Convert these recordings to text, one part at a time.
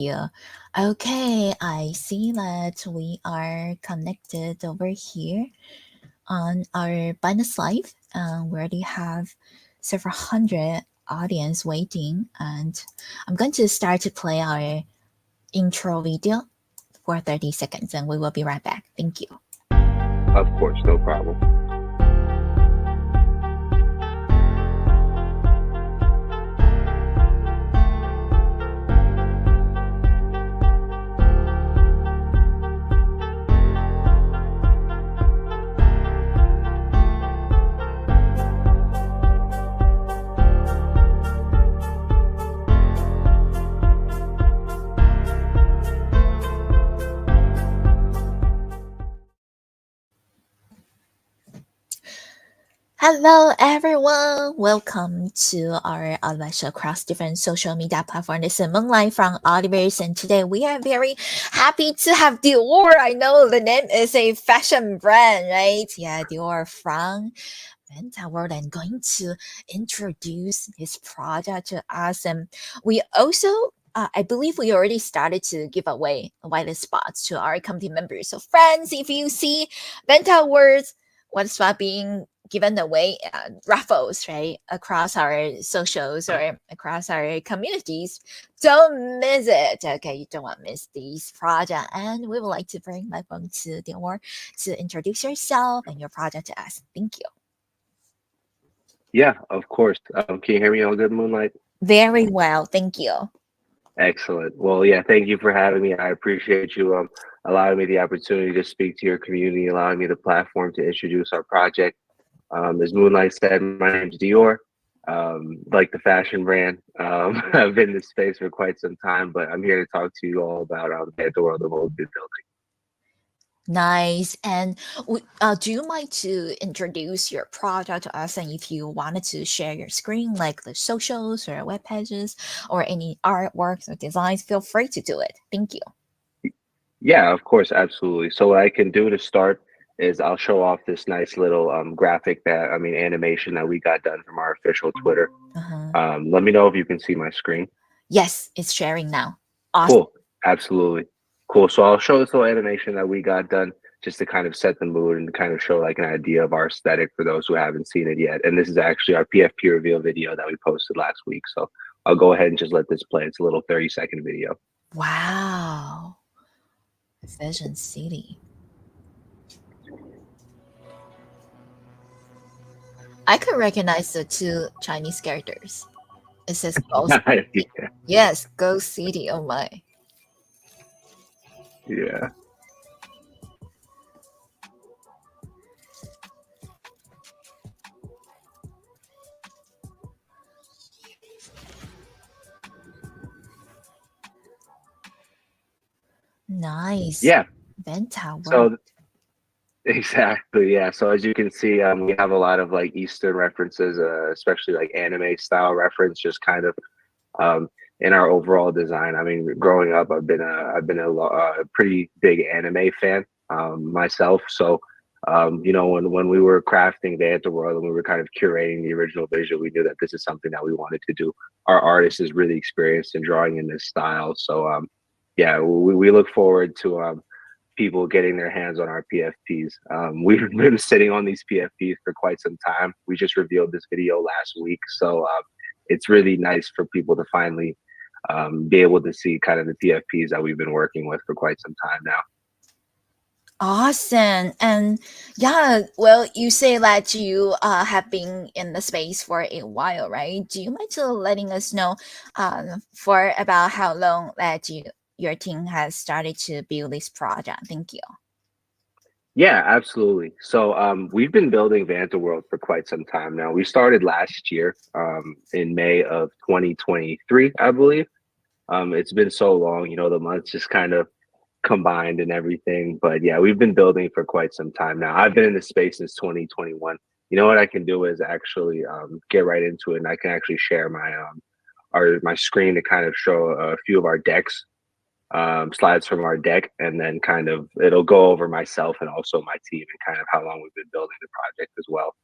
Yeah. Okay, I see that we are connected over here on our Binance Live. We already have several hundred audience waiting, and I'm going to start to play our intro video for 30 seconds, and we will be right back. Thank you. Of course, no problem. Hello, everyone. Welcome to our Ultiverse across different social media platforms. This is Moonlight from Ultiverse, and today we are very happy to have Dior. I know the name is a fashion brand, right? Yeah, Dior from Vanta World, and going to introduce his product to us. And we also I believe we already started to give away whitelist spots to our community members. So, friends, if you see Vanta World's white spot being given away raffles, right, across our socials or across our communities, don't miss it. Okay, you don't want to miss these projects. And we would like to bring my phone to Dior to introduce yourself and your project to us. Thank you. Yeah, of course. Can you hear me all good, Moonlight? Very well, thank you. Excellent. Well, yeah, thank you for having me. I appreciate you allowing me the opportunity to speak to your community, allowing me the platform to introduce our project. As Moonlight said, my name's Dior, like the fashion brand. I've been in this space for quite some time, but I'm here to talk to you all about the world of old building. Nice. And do you mind to introduce your product to us? And if you wanted to share your screen, like the socials or web pages or any artworks or designs, feel free to do it. Thank you. Yeah, of course, absolutely. So what I can do to start is I'll show off this nice little graphic animation that we got done from our official Twitter. Uh-huh. Let me know if you can see my screen. Yes, it's sharing now. Awesome. Cool. Absolutely. Cool. So I'll show this little animation that we got done just to kind of set the mood and to kind of show like an idea of our aesthetic for those who haven't seen it yet. And this is actually our PFP reveal video that we posted last week. So I'll go ahead and just let this play. It's a little 30-second video. Wow. Vision City. I can recognize the two Chinese characters. It says Ghost City. Yeah. Yes, Ghost City. Oh my. Yeah. Nice. Yeah. Vanta World. So exactly, yeah. So as you can see, we have a lot of like Eastern references, especially like anime style reference, just kind of um, in our overall design. I mean, growing up, I've been a pretty big anime fan myself. So when we were crafting Vanta World and we were kind of curating the original vision, we knew that this is something that we wanted to do. Our artist is really experienced in drawing in this style, so yeah, we look forward to people getting their hands on our PFPs. We've been sitting on these PFPs for quite some time. We just revealed this video last week, so it's really nice for people to finally be able to see kind of the PFPs that we've been working with for quite some time now. Awesome. And yeah, well, you say that you have been in the space for a while, right? Do you mind to letting us know for about how long that your team has started to build this project? Thank you. Yeah, absolutely. So we've been building Vanta World for quite some time now. We started last year in May of 2023, I believe. It's been so long, the months just kind of combined and everything. But yeah, we've been building for quite some time now. I've been in this space since 2021. You know what I can do is actually get right into it, and I can actually share my screen to kind of show a few of our decks, slides from our deck, and then kind of it'll go over myself and also my team and kind of how long we've been building the project as well.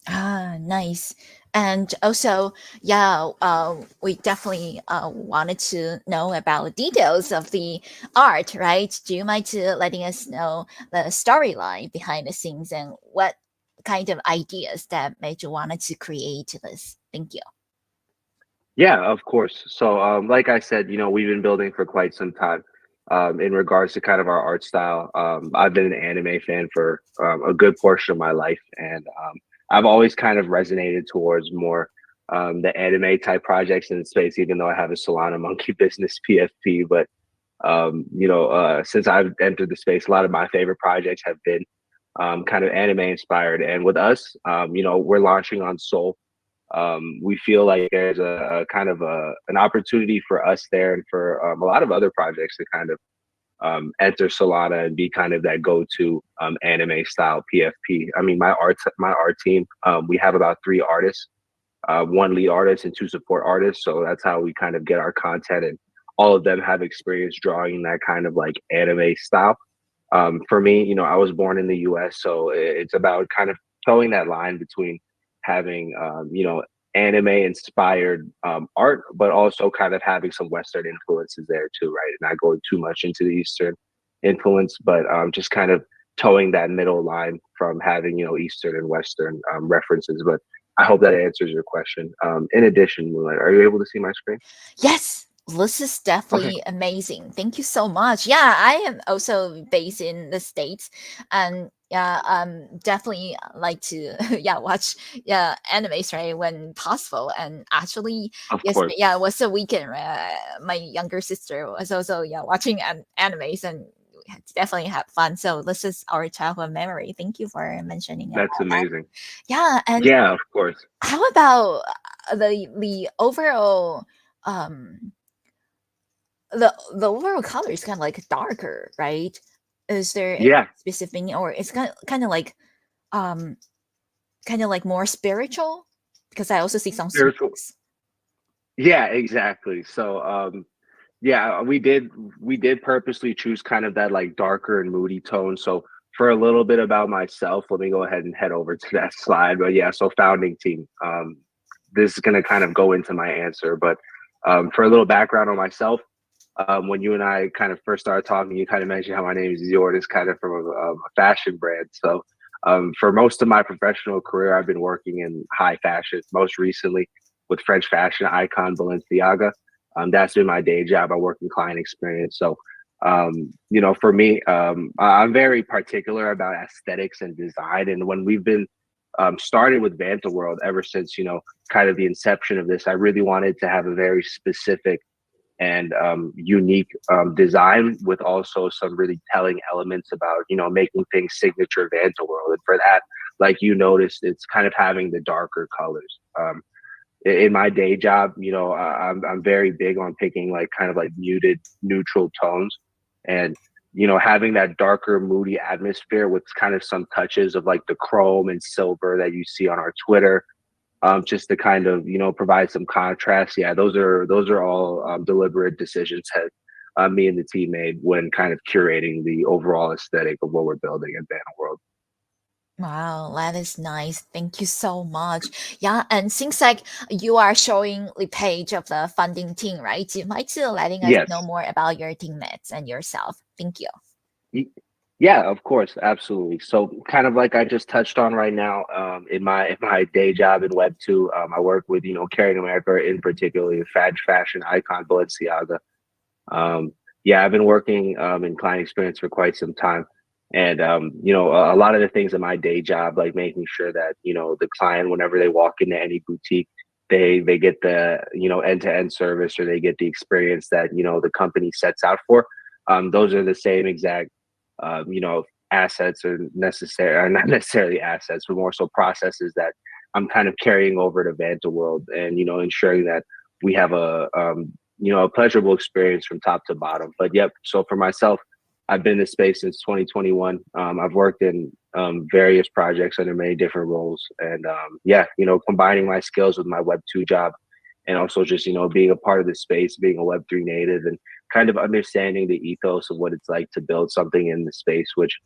Ah, nice. And also, yeah, we definitely wanted to know about details of the art, right? Do you mind to letting us know the storyline behind the scenes and what kind of ideas that made you wanted to create this? Thank you. Yeah, of course. So, like I said, we've been building for quite some time. In regards to kind of our art style, I've been an anime fan for a good portion of my life, and I've always kind of resonated towards more the anime type projects in the space. Even though I have a Solana Monkey business PFP, but since I've entered the space, a lot of my favorite projects have been kind of anime inspired. And with us, we're launching on Soul. We feel like there's a kind of an opportunity for us there and for a lot of other projects to kind of enter Solana and be kind of that go-to anime style PFP. I mean, my art team, we have about 3 artists, one lead artist and 2 support artists. So that's how we kind of get our content, and all of them have experience drawing that kind of like anime style. For me, I was born in the U.S., so it's about kind of towing that line between having, anime inspired art, but also kind of having some Western influences there too, right? And not going too much into the Eastern influence, but just kind of towing that middle line from having, Eastern and Western references. But I hope that answers your question. In addition, Moonlight, are you able to see my screen? Yes, this is Okay, definitely amazing. Thank you so much. Yeah, I am also based in the States, and yeah, definitely like to yeah watch animes, right, when possible. And actually, of yes, course. yeah, it was a weekend. My younger sister was also watching animes, and we had to definitely had fun. So this is our childhood memory. Thank you for mentioning about That's that. amazing. Yeah, and Yeah, of course. how about the overall um the overall color is kind of like darker, right? Is there any Yeah, specific meaning, or it's kind of like um kind of like more spiritual? Because I also see some spiritual. smoke. Yeah, exactly. So, yeah, we did purposely choose kind of that like darker and moody tone. So, for a little bit about myself, let me go ahead and head over to that slide. But yeah, so founding team. This is going to kind of go into my answer, but for a little background on myself, when you and I kind of first started talking, you kind of mentioned how my name is Dior. It's kind of from a fashion brand. So, for most of my professional career, I've been working in high fashion. Most recently, with French fashion icon Balenciaga. That's been my day job. I work in client experience. So, for me, I'm very particular about aesthetics and design. And when we've been started with Vanta World ever since, kind of the inception of this, I really wanted to have a very specific and unique design with also some really telling elements about making things signature Vanta World. And for that, like you noticed, it's kind of having the darker colors. In my day job, I'm very big on picking like kind of like muted neutral tones, and having that darker moody atmosphere with kind of some touches of like the chrome and silver that you see on our Twitter, just to kind of provide some contrast. Yeah, those are all deliberate decisions that me and the team made when kind of curating the overall aesthetic of what we're building at Banner World. Wow, that is nice. Thank you so much. Yeah, and seems like you are showing the page of the funding team, right? Do you mind to letting us know Yes. more about your teammates and yourself? Thank you. Y- Yeah, of course, absolutely. So, kind of like I just touched on right now, in my day job in Web 2, I work with Carrying America, in particular, the fashion icon Balenciaga. Um, yeah, I've been working in client experience for quite some time, and a lot of the things in my day job, like making sure that the client, whenever they walk into any boutique, they get the end to end service, or they get the experience that the company sets out for. Those are the same exact assets, or necessary, or not necessarily assets, but more so processes that I'm kind of carrying over to Vanta World, and ensuring that we have a pleasurable experience from top to bottom. But yep, so for myself, I've been in this space since 2021. I've worked in various projects under many different roles, and yeah, combining my skills with my Web 2 job, and also just being a part of the space, being a Web 3 native, and kind of understanding the ethos of what it's like to build something in the space, which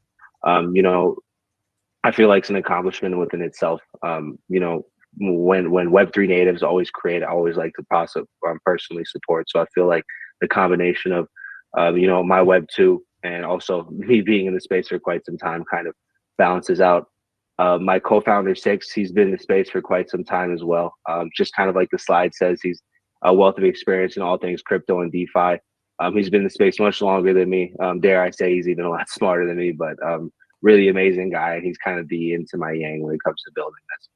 um, you know I feel like it's an accomplishment within itself. when Web3 natives always create, I always like to personally support. So I feel like the combination of my Web2 and also me being in the space for quite some time kind of balances out. My co-founder Six, he's been in the space for quite some time as well. Just kind of like the slide says, he's a wealth of experience in all things crypto and DeFi. He's been in the space much longer than me. Dare I say, he's even a lot smarter than me, but really amazing guy. He's kind of the yin to my yang when it comes to building this.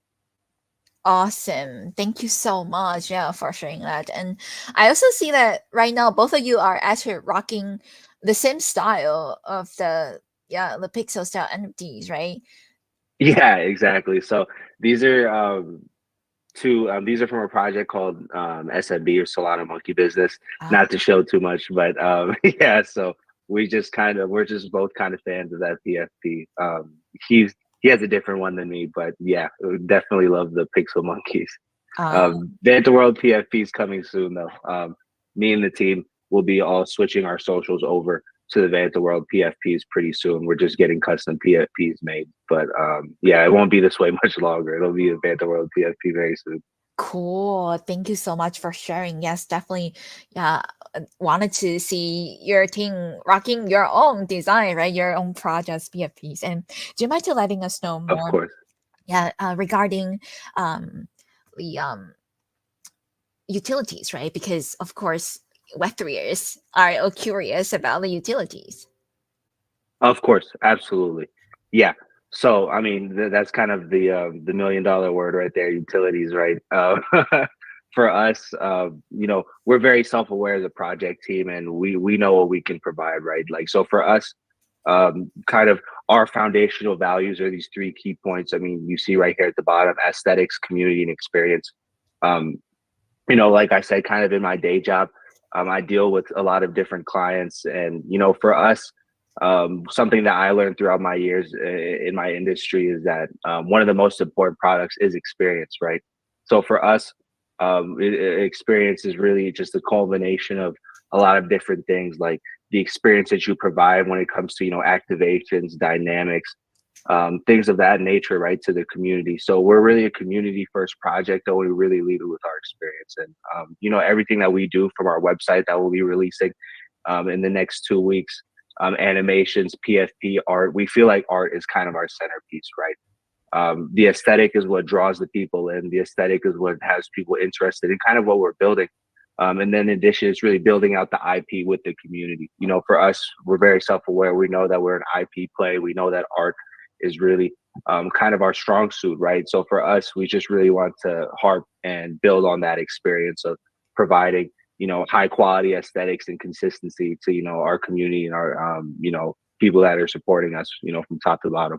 Awesome. Thank you so much, yeah, for sharing that. And I also see that right now both of you are actually rocking the same style of the pixel style NFTs, right? Yeah, exactly. So these are these are from a project called SMB, or Solana Monkey Business. Ah, Not to show too much, but yeah. So we're just both kind of fans of that PFP. He's he has a different one than me, but yeah, definitely love the Pixel Monkeys. ah, Vanta World PFP is coming soon, though. Me and the team will be all switching our socials over to the Vanta World PFPs pretty soon. We're just getting custom PFPs made, but yeah, it won't be this way much longer. It'll be a Vanta World PFP very soon. cool. Thank you so much for sharing. Yes, definitely. Yeah, wanted to see your team rocking your own design, right? Your own projects, PFPs. And do you mind to letting us know Of more? course. Yeah, regarding um, the utilities, right? Because of course, Web3ers are all curious about the utilities. Of course, absolutely. Yeah. So, I mean, that's kind of the $1 million word right there, utilities, right? For us, we're very self aware as a project team, and we know what we can provide, right? Like, so for us, kind of our foundational values are these three key points. I mean, you see right here at the bottom: aesthetics, community, and experience. Um, like I said, kind of in my day job, I deal with a lot of different clients, and for us, something that I learned throughout my years in my industry is that one of the most important products is experience, right? So for us, experience is really just a culmination of a lot of different things, like the experience that you provide when it comes to activations, dynamics, things of that nature, right, to the community. So we're really a community first project, and we really lead it with our experience. And everything that we do, from our website that we'll be releasing in the next 2 weeks, animations, PFP, art. We feel like art is kind of our centerpiece, right? The aesthetic is what draws the people in. The aesthetic is what has people interested in kind of what we're building. And then in addition, it's really building out the IP with the community. For us, we're very self-aware. We know that we're an IP play. We know that art is really kind of our strong suit, right? So for us, we just really want to harp and build on that experience of providing, high quality aesthetics and consistency to, our community and our, people that are supporting us, from top to bottom.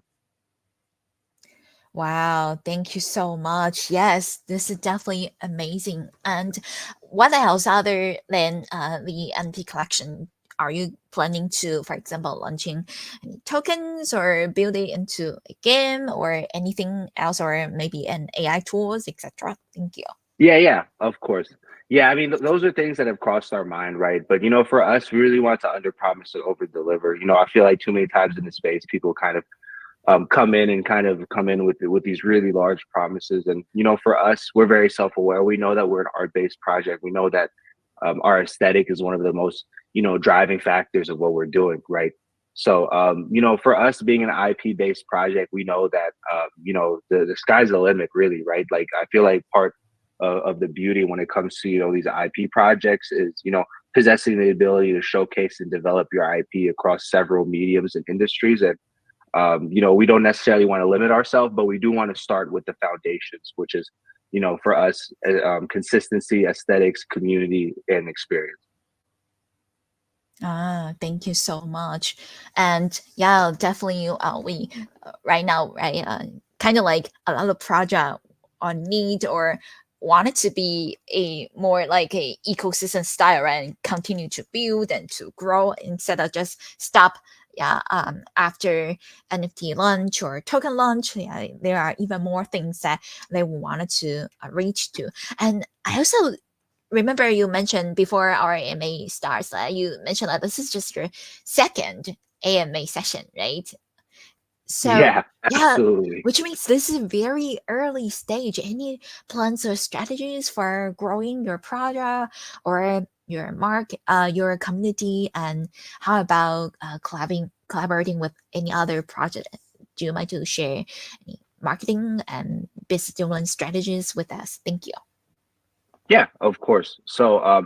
Wow, thank you so much. Yes, this is definitely amazing. And what else other than the NP collection are you planning to, for example, launching any tokens or build it into a game or anything else, or maybe an AI tools, etc.? Thank you. Yeah, of course. Yeah, I mean, those are things that have crossed our mind, right? But for us, we really want to under promise and over deliver. I feel like too many times in the space, people kind of come in and kind of come in with these really large promises. And for us, we're very self aware. We know that we're an art based project. We know that our aesthetic is one of the most driving factors of what we're doing, right? So for us being an IP based project, we know that the sky's the limit, really, right? Like I feel like part of the beauty when it comes to these IP projects is possessing the ability to showcase and develop your IP across several mediums and industries. And we don't necessarily want to limit ourselves, but we do want to start with the foundations, which is, for us, consistency, aesthetics, community, and experience. Ah, thank you so much. And yeah, definitely we right now, right, kind of like a lot of project on need or want it to be a more like a ecosystem style, right? And continue to build and to grow instead of just stop. Yeah, after NFT launch or token launch, yeah, there are even more things that they wanted to reach to. And I also remember you mentioned before our AMA starts that you mentioned that this is just your second AMA session, right? So Yeah, yeah, absolutely. which means this is a very early stage. Any plans or strategies for growing your product or your market, your community, and how about collaborating with any other project? Do you mind to share any marketing and business development strategies with us? Thank you. Yeah, of course. So,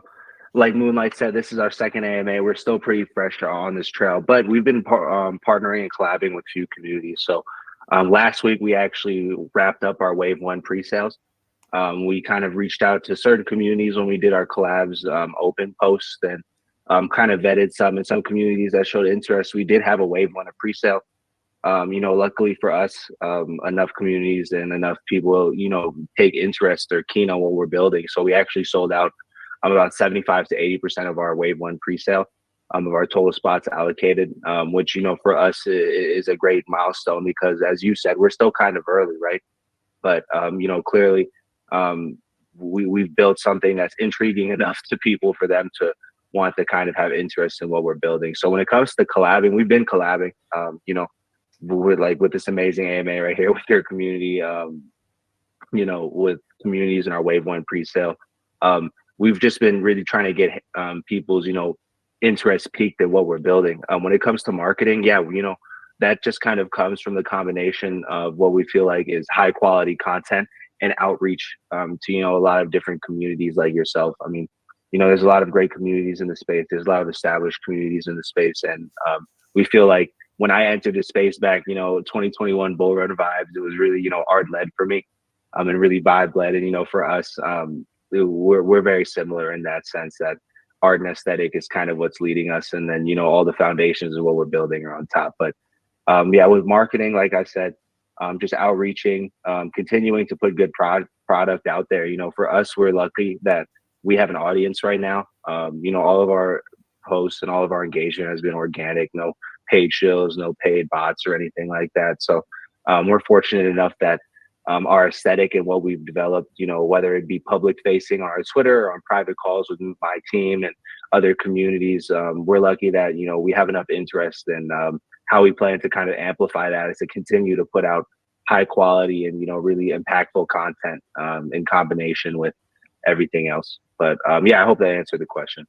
like Moonlight said, this is our second AMA. We're still pretty fresh on this trail, but we've been partnering and collabing with a few communities. So, last week we actually wrapped up our Wave One pre-sales. We kind of reached out to certain communities when we did our collabs open posts and kind of vetted some in some communities that showed interest. We did have a Wave One of pre-sale. Luckily for us, enough communities and enough people, take interest or keen on what we're building. So we actually sold out about 75 to 80% of our Wave One pre-sale of our total spots allocated, which, for us is a great milestone because, as you said, we're still kind of early, right? But, clearly we've built something that's intriguing enough to people for them to want to kind of have interest in what we're building. So when it comes to collabing, we've been collabing, with this amazing AMA right here with your community, with communities in our Wave One pre-sale. We've just been really trying to get people's, interest peaked in what we're building. When it comes to marketing, yeah, that just kind of comes from the combination of what we feel like is high quality content and outreach to, a lot of different communities like yourself. I mean, there's a lot of great communities in the space. There's a lot of established communities in the space. And we feel like when I entered the space back, 2021 Bull Run vibes, it was really, art led for me, and really vibe led. And, for us, we're very similar in that sense that art and aesthetic is kind of what's leading us. And then, all the foundations of what we're building are on top. But yeah, with marketing, like I said, just outreaching, continuing to put good product out there. For us, we're lucky that we have an audience right now. All of our posts and all of our engagement has been organic, no paid shills, no paid bots or anything like that. So we're fortunate enough that our aesthetic and what we've developed, whether it be public facing on our Twitter or on private calls with my team and other communities, we're lucky that, we have enough interest in how we plan to kind of amplify that is to continue to put out high quality and, really impactful content in combination with everything else. But yeah, I hope that answered the question.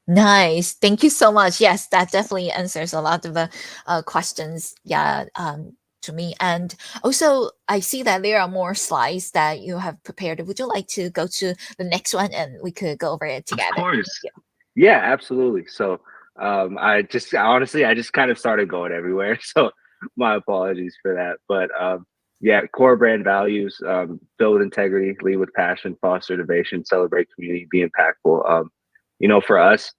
Nice. Thank you so much. Yes, that definitely answers a lot of the questions. Yeah, to me. And also, I see that there are more slides that you have prepared. Would you like to go to the next one and we could go over it Of together? course. Yeah, absolutely. So I just kind of started going everywhere. So my apologies for that. But yeah, core brand values, build integrity, lead with passion, foster innovation, celebrate community, be impactful. For us,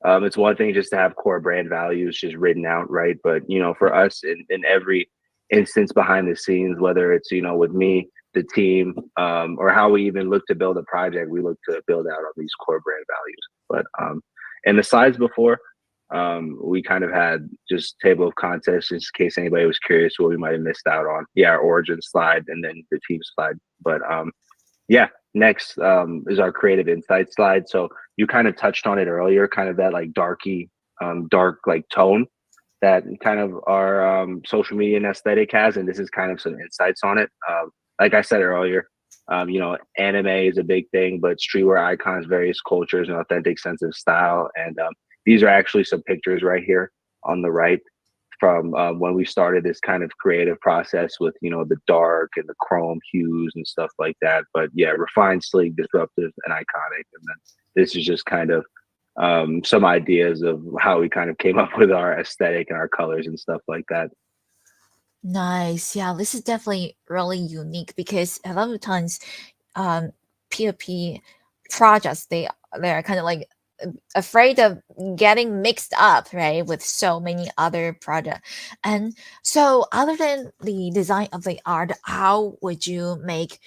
it's one thing just to have core brand values just written out, right? But for us in every instance behind the scenes, whether it's, with me, the team, or how we even look to build a project, we look to build out on these core brand values. But and the slides before, we kind of had just table of contents just in case anybody was curious what we might have missed out on. Yeah, our origin slide and then the team slide. But yeah, next is our creative insight slide. So you kind of touched on it earlier, kind of that like dark like tone that kind of our social media and aesthetic has, and this is kind of some insights on it. Like I said earlier, anime is a big thing, but streetwear icons, various cultures, and authentic sense of style. And these are actually some pictures right here on the right from when we started this kind of creative process with, the dark and the chrome hues and stuff like that. But yeah, refined, sleek, disruptive, and iconic. And then this is just kind of some ideas of how we kind of came up with our aesthetic and our colors and stuff like that. Nice. Yeah, this is definitely really unique because a lot of times, um, P2P projects they're kind of like afraid of getting mixed up, right, with so many other projects. And so, other than the design of the art, how would you make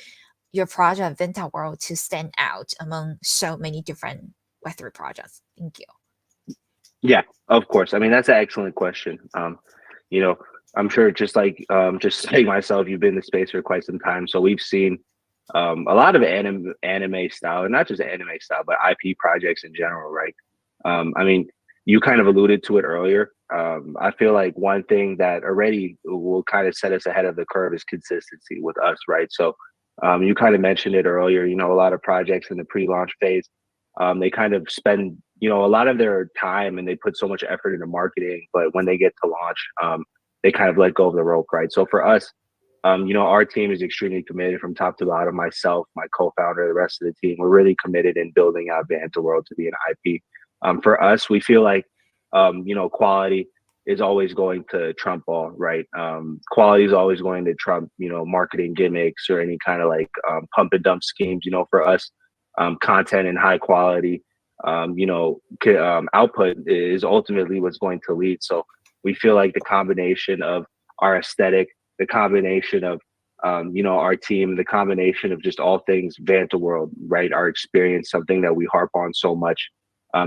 your project Vanta World to stand out among so many different Web3 projects? Thank you. Yeah, of course. I mean, that's an excellent question. You know, I'm sure just like myself, you've been in the space for quite some time. So we've seen a lot of anime style, and not just anime style, but IP projects in general, right? I mean, you kind of alluded to it earlier. I feel like one thing that already will kind of set us ahead of the curve is consistency with us, right? So you kind of mentioned it earlier. You know, a lot of projects in the pre-launch phase, they kind of spend, you know, a lot of their time and they put so much effort into marketing, but when they get to launch, they kind of let go of the rope, right? So for us, you know, our team is extremely committed from top to bottom. Myself, my co-founder, the rest of the team, we're really committed in building out Vanta World to be an IP. For us, we feel like, you know, quality is always going to trump all, right? Quality is always going to trump, you know, marketing gimmicks or any kind of like pump and dump schemes. You know, for us, content and high quality, you know, output is ultimately what's going to lead. So we feel like the combination of our aesthetic, the combination of you know, our team, the combination of just all things Vanta World, right? Our experience, something that we harp on so much,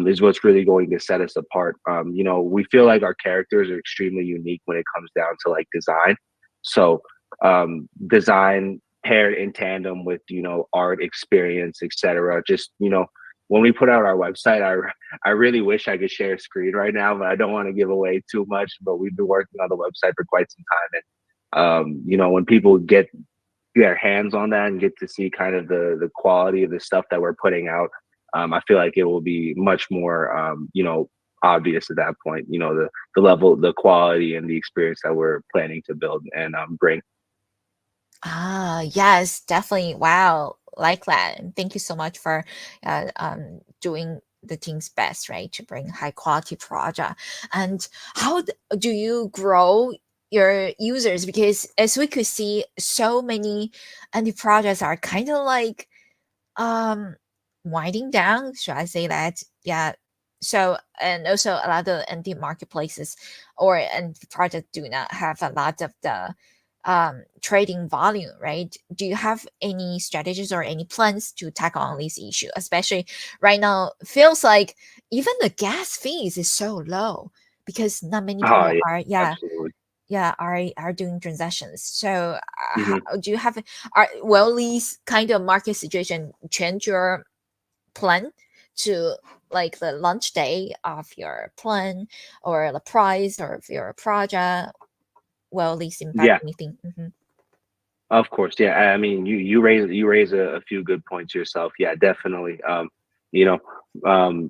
is what's really going to set us apart. You know, we feel like our characters are extremely unique when it comes down to like design. So design paired in tandem with, you know, art experience, etc. Just, you know, when we put out our website, I really wish I could share a screen right now, but I don't want to give away too much. But we've been working on the website for quite some time, and you know, when people get their hands on that and get to see kind of the quality of the stuff that we're putting out, I feel like it will be much more, you know, obvious at that point. You know, the level, the quality, and the experience that we're planning to build and bring. Ah, yes, definitely. Wow, like that. And thank you so much for doing the things best, right, to bring high quality project. And how do you grow your users? Because as we could see, so many indie projects are kind of like um winding down. Should I say that? Yeah. So, and also a lot of indie marketplaces or and projects do not have a lot of the trading volume, right? Do you have any strategies or any plans to tackle on this issue? Especially right now, feels like even the gas fees is so low because not many Oh people yeah, are, absolutely. are doing transactions. So how, Hmm. do you have are will these kind of market situation change your plan to like the launch day of your plan or the price or of your project? Will these impact Yeah, anything? Mhm. of course. Yeah, I mean, you raise a few good points yourself. Yeah, definitely. You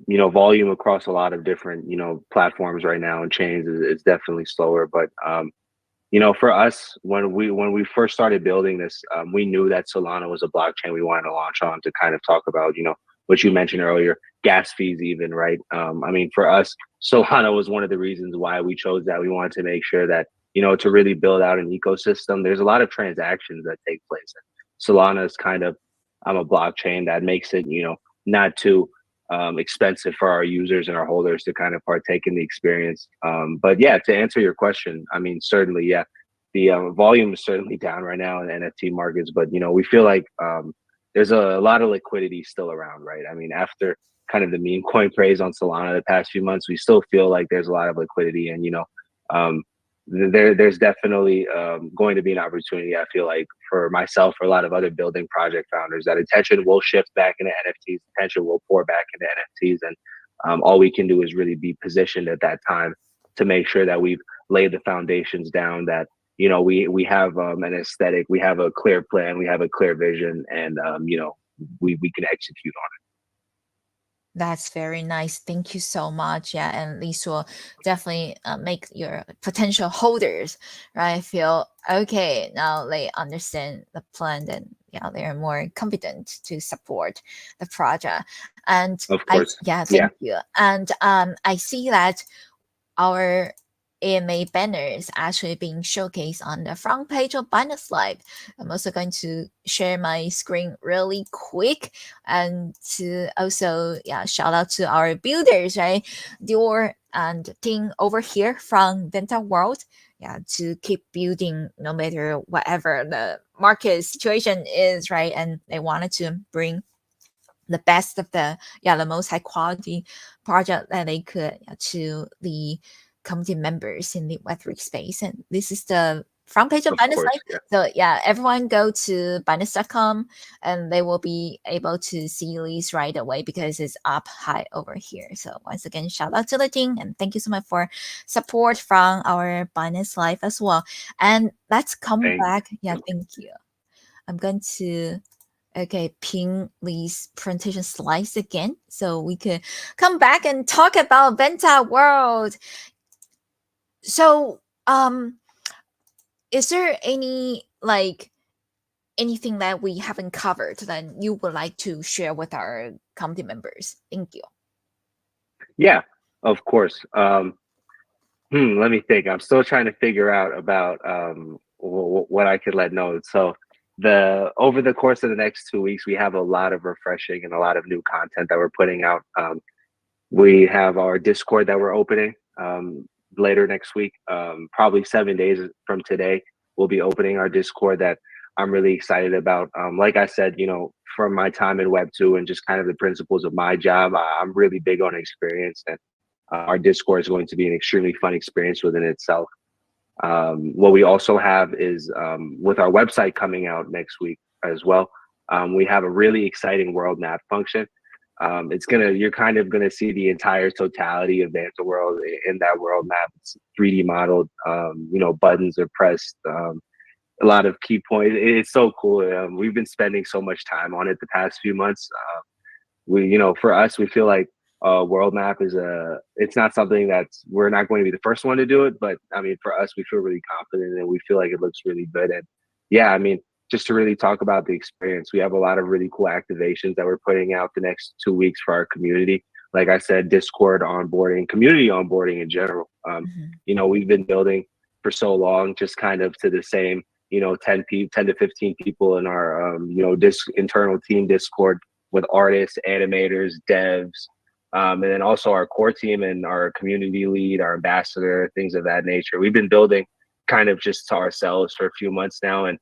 you know, volume across a lot of different, you know, platforms right now and chains is definitely slower. But you know, for us, when we first started building this, we knew that Solana was a blockchain we wanted to launch on to kind of talk about, you know, what you mentioned earlier, gas fees, even, right? I mean, for us, Solana was one of the reasons why we chose that. We wanted to make sure that, you know, to really build out an ecosystem, there's a lot of transactions that take place. And Solana is kind of a blockchain that makes it, you know, not too expensive for our users and our holders to kind of partake in the experience. But yeah, to answer your question, I mean, certainly, yeah, the volume is certainly down right now in NFT markets, but you know, we feel like there's a lot of liquidity still around, right? I mean, after kind of the meme coin craze on Solana the past few months, we still feel like there's a lot of liquidity, and you know, um, there's definitely going to be an opportunity. I feel like for myself, for a lot of other building project founders, that attention will shift back into NFTs, attention will pour back into NFTs, and all we can do is really be positioned at that time to make sure that we've laid the foundations down. That, you know, we have an aesthetic, we have a clear plan, we have a clear vision, and you know, we can execute on That's very nice. Thank you so much. Yeah, and this will definitely make your potential holders, right, feel okay. Now they understand the plan, and yeah, they are more confident to support the project. And it. Of I, course, yeah, yeah. thank you. And I see that our AMA banners actually being showcased on the front page of Binance Live. I'm also going to share my screen really quick and to also shout out to our builders, right? Dior and team over here from Venta World. Yeah, to keep building no matter whatever the market situation is, right? And they wanted to bring the best of the most high quality project that they could to the community members in the Web3 space. And this is the front page of Of Binance course, Life. yeah. So yeah, everyone go to Binance.com and they will be able to see these right away because it's up high over here. So once again, shout out to the team and thank you so much for support from our Binance Life as well. And let's come Thank back. Yeah, you. thank you. I'm going to ping these presentation slides again so we could come back and talk about Vanta World. So is there any anything that we haven't covered that you would like to share with our community members? Thank you. Yeah, of course. Let me think. I'm still trying to figure out about what I could let know. So the over the course of the next 2 weeks, we have a lot of refreshing and a lot of new content that we're putting out. We have our Discord that we're opening later next week. Probably 7 days from today, we'll be opening our Discord that I'm really excited about. Like I said, from my time in Web2 and just kind of the principles of my job, I'm really big on experience, and our Discord is going to be an extremely fun experience within itself. What we also have is with our website coming out next week as well, we have a really exciting world map function. You're kind of gonna see the entire totality of Vanta World in that world map. It's 3D modeled. Buttons are pressed. A lot of key points. It's so cool. We've been spending so much time on it the past few months. For us, we feel like world map it's not something we're not going to be the first one to do it, but I mean, for us, we feel really confident and we feel like it looks really good. And yeah, I mean, just to really talk about the experience, we have a lot of really cool activations that we're putting out the next 2 weeks for our community. Like I said, Discord onboarding, community onboarding in general. We've been building for so long, just kind of to the same, 10 to 15 people in our, internal team Discord with artists, animators, devs, and then also our core team and our community lead, our ambassador, things of that nature. We've been building kind of just to ourselves for a few months now. And,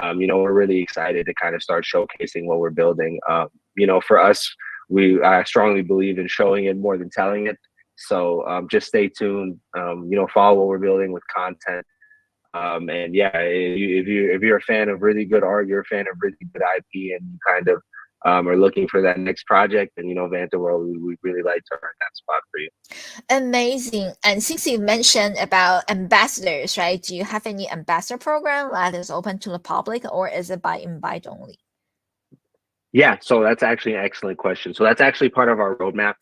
we're really excited to kind of start showcasing what we're building. For us, I strongly believe in showing it more than telling it. So just stay tuned, follow what we're building with content. And yeah, if you're a fan of really good art, you're a fan of really good IP, and you kind of are looking for that next project, and Vanta World, we really like to earn that spot for you. Amazing. And since you mentioned about ambassadors, right? Do you have any ambassador program that is open to the public, or is it by invite only? Yeah, so that's actually an excellent question. So that's actually part of our roadmap.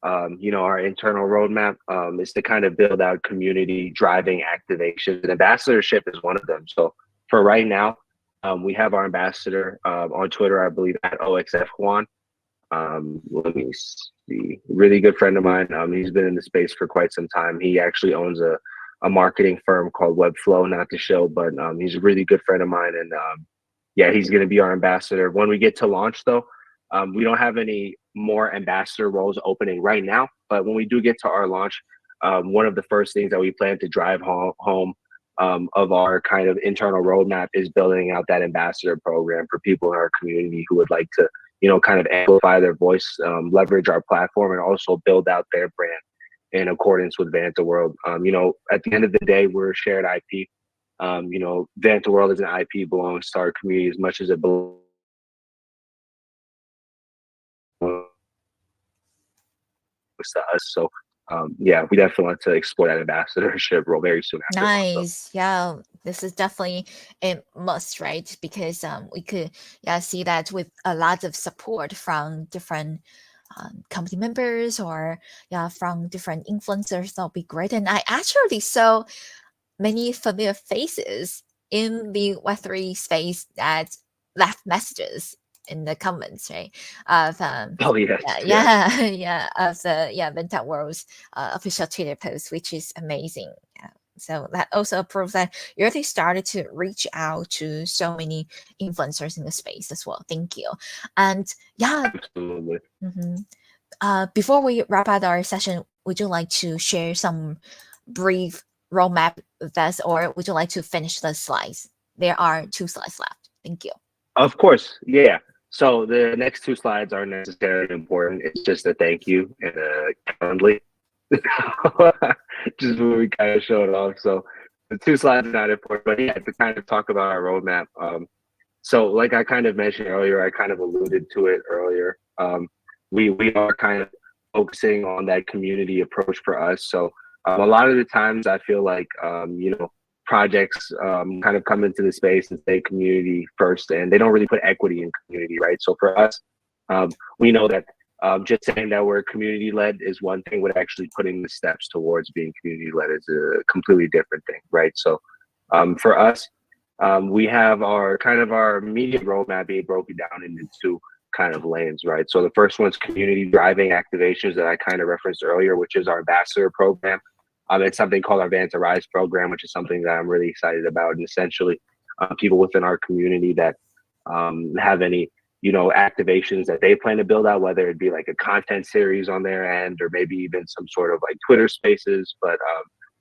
Our internal roadmap is to kind of build out community driving activations, and ambassadorship is one of them. So for right now, we have our ambassador on Twitter, I believe, at OXF Juan. Let me see. Really good friend of mine. He's been in the space for quite some time. He actually owns a marketing firm called Webflow, not to show, but he's a really good friend of mine. And yeah, he's going to be our ambassador. When we get to launch, though, we don't have any more ambassador roles opening right now. But when we do get to our launch, one of the first things that we plan to drive home of our kind of internal roadmap is building out that ambassador program for people in our community who would like to, kind of amplify their voice, leverage our platform, and also build out their brand in accordance with Vanta World. At the end of the day, we're shared IP. Vanta World as an IP belongs to our community as much as it belongs to us. So yeah, we definitely want to explore that ambassadorship role very soon after. Nice. Yeah, this is definitely a must, right? Because we could see that with a lot of support from different company members or from different influencers, that'll be great. And I actually saw many familiar faces in the Web3 space that left messages in the comments, right? Of Oh yes, of the Venta World's official Twitter post, which is amazing. Yeah. So that also proves that you already started to reach out to so many influencers in the space as well. Thank you. And yeah, absolutely. before we wrap up our session, would you like to share some brief roadmap with us, or would you like to finish the slides? There are 2 slides left. Thank you. Of course, yeah. So the next 2 slides aren't necessarily important. It's just a thank you and a Calendly. Just when we kind of show it off. So the 2 slides are not important, but yeah, to kind of talk about our roadmap. So like I kind of mentioned earlier, I kind of alluded to it earlier. We are kind of focusing on that community approach for us. So a lot of the times I feel like projects kind of come into the space and say community first, and they don't really put equity in community, right? So for us, we know that just saying that we're community led is one thing, but actually putting the steps towards being community led is a completely different thing, right? So for us, we have our immediate roadmap being broken down into 2 kind of lanes, right? So the first one's community driving activations that I kind of referenced earlier, which is our ambassador program. It's something called our Vanta Rise program, which is something that I'm really excited about. And essentially, people within our community that have any activations that they plan to build out, whether it be like a content series on their end or maybe even some sort of like Twitter spaces. But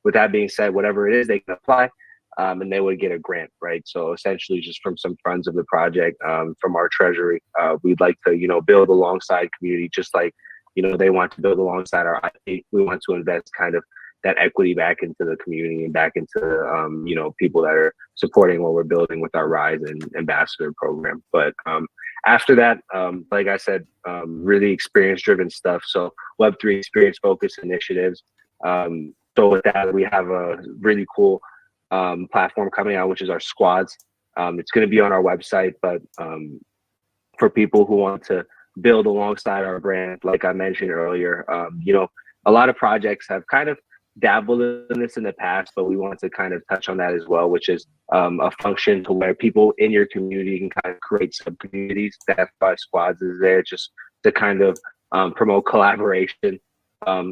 with that being said, whatever it is, they can apply. And they would get a grant, right? So essentially, just from some funds of the project, from our treasury, we'd like to, build alongside community, just like, they want to build alongside our IP. We want to invest kind of that equity back into the community and back into, people that are supporting what we're building with our Rise and Ambassador program. But after that, like I said, really experience-driven stuff. So Web3 experience-focused initiatives. So with that, we have a really cool platform coming out, which is our squads. It's going to be on our website, but for people who want to build alongside our brand, like I mentioned earlier, a lot of projects have kind of dabbled in this in the past, but we want to kind of touch on that as well, which is a function to where people in your community can kind of create sub communities. That's why squads is there, just to kind of promote collaboration.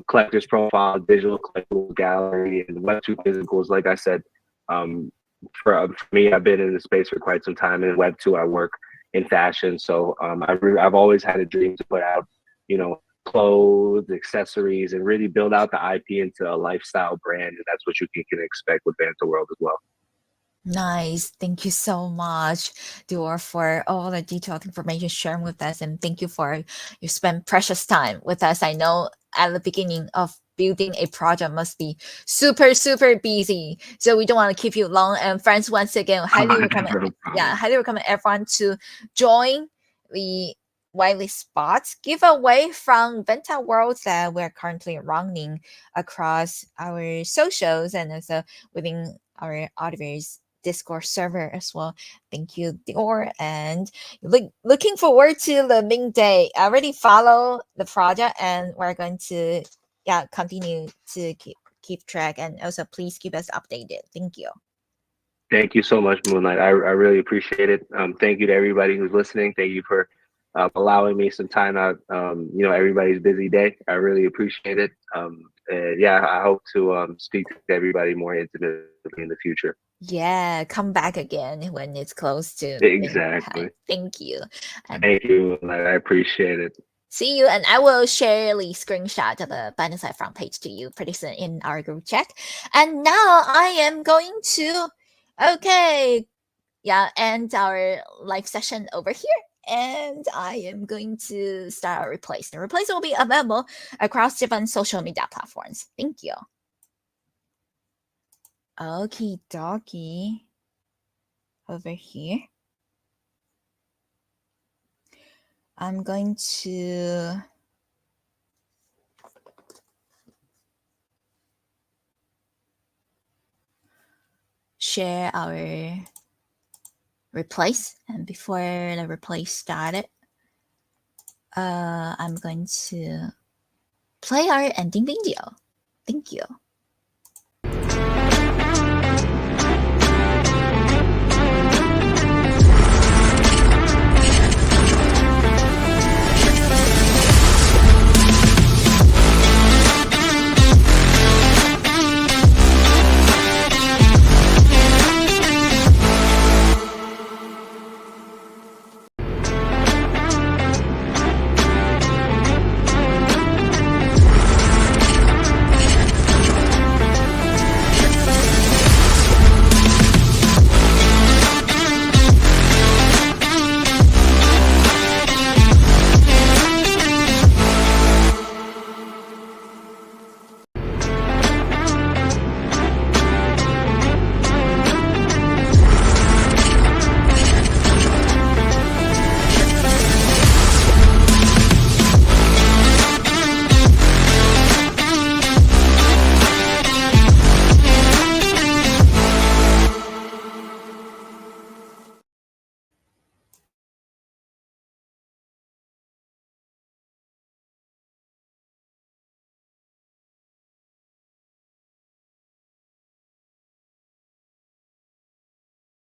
Collector's profile, digital collectible gallery, and Web2 physicals. Like I said, for me, I've been in the space for quite some time. In Web2, I work in fashion, so I've always had a dream to put out, clothes, accessories, and really build out the IP into a lifestyle brand, and that's what you can expect with Vanta World as well. Nice. Thank you so much, Dior, for all the detailed information sharing with us. And thank you for you spend precious time with us. I know at the beginning of building a project must be super, super busy. So we don't want to keep you long. And friends, once again, highly recommend highly recommend everyone to join the whitelist spots giveaway from Venta World that we're currently running across our socials and also within our Ultiverse Discord server as well. Thank you, Dior, and looking forward to the Ming Day. I already follow the project, and we're going to continue to keep track, and also please keep us updated. Thank you. Thank you so much, Moonlight. I really appreciate it. Thank you to everybody who's listening. Thank you for allowing me some time out. Everybody's busy day. I really appreciate it. I hope to speak to everybody more intimately in the future. Yeah, come back again when it's close to exactly. Thank you. And thank you. I appreciate it. See you, and I will share the screenshot of the Banderside front page to you pretty soon in our group chat. And now I am going to end our live session over here. And I am going to start a replace. The replace will be available across different social media platforms. Thank you. Okie dokie. Over here. I'm going to share our replace, and before the replace started, I'm going to play our ending video. Thank you.